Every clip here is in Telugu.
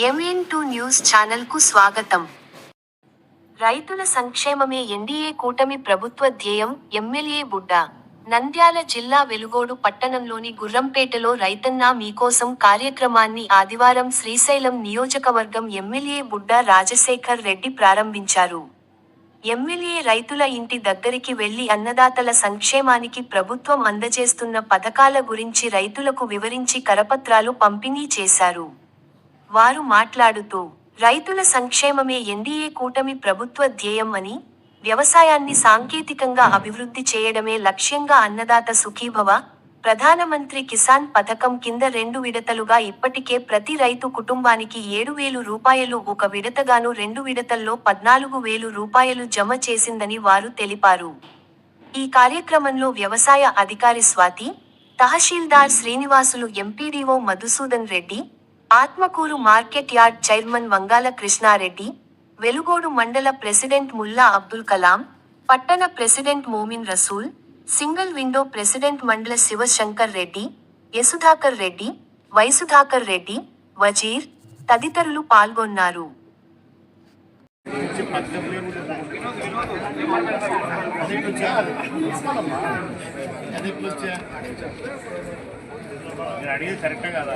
MN2 న్యూస్ ఛానల్కు స్వాగతం. రైతుల సంక్షేమమే ఎన్డీఏ కూటమి ప్రభుత్వ ధ్యేయం. ఎమ్మెల్యే బుడ్డ. నంద్యాల జిల్లా వెలుగోడు పట్టణంలోని గుర్రంపేటలో రైతన్నా మీకోసం కార్యక్రమాన్ని ఆదివారం శ్రీశైలం నియోజకవర్గం ఎమ్మెల్యే బుడ్డ రాజశేఖర్ రెడ్డి ప్రారంభించారు. ఎమ్మెల్యే రైతుల ఇంటి దగ్గరికి వెళ్లి అన్నదాతల సంక్షేమానికి ప్రభుత్వం అందజేస్తున్న పథకాల గురించి రైతులకు వివరించి కరపత్రాలు పంపిణీ చేశారు. వారు మాట్లాడుతూ, రైతుల సంక్షేమమే ఎన్డీఏ కూటమి ప్రభుత్వ ధ్యేయం అని, వ్యవసాయాన్ని సాంకేతికంగా అభివృద్ధి చేయడమే లక్ష్యంగా అన్నదాత సుఖీభవ, ప్రధానమంత్రి కిసాన్ పథకం కింద 2 విడతలుగా ఇప్పటికే ప్రతి రైతు కుటుంబానికి 7,000 రూపాయలు, ఒక విడతగాను 2 విడతల్లో 14,000 రూపాయలు జమ చేసిందని వారు తెలిపారు. ఈ కార్యక్రమంలో వ్యవసాయ అధికారి Swathi, tahsildar Srinivasulu, MPDO Madhusudhan Reddy, Atmakur market yard chairman Vangala Krishna Reddy, Velugodu మండల ప్రెసిడెంట్ ముల్లా అబ్దుల్ కలాం, పట్టణ president Momin Rasool, single window president Mandala Sivasankar Reddy, యసుధాకర్ Reddy, వైసుధాకర్ Reddy, Wazir తదితరులు పాల్గొన్నారు. అడిగేది కరెక్టే కదా.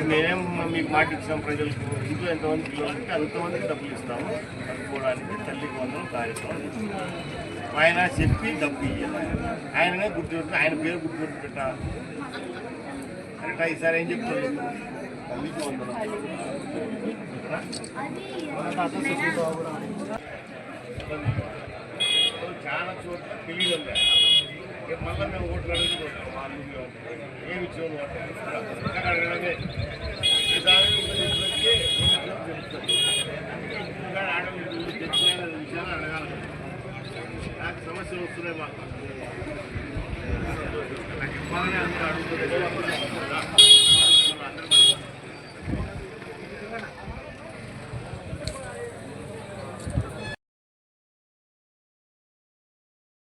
మేమేం మీకు మాట ఇచ్చాం, ప్రజలకు ఇంట్లో ఎంతమంది పిల్లలకి అంతమందికి డబ్బులు ఇస్తాము. చదువుకోవడానికి తల్లికి వందలు కార్యక్రమం ఆయన చెప్పి డబ్బు ఇవ్వాలి. ఆయననే గుర్తుపెట్టు, ఆయన పేరు గుర్తుపెట్టు పెట్టాలి. కరెక్టా? ఈసారి ఏం చెప్తారు? తల్లికి వందలు చాలా చోట్ల తెలియదు. మళ్ళీ మేము ఓట్లు అడుగుతున్నాం. వాళ్ళు ఏమి ఇచ్చాము అడగడమే. ఈసారి ఆడవాళ్ళు తెచ్చిన విషయాలు అడగాలి. నాకు సమస్యలు వస్తున్నాయి. మాకు నాకు ఇవ్వాలని అందరూ అడుగుతుంది.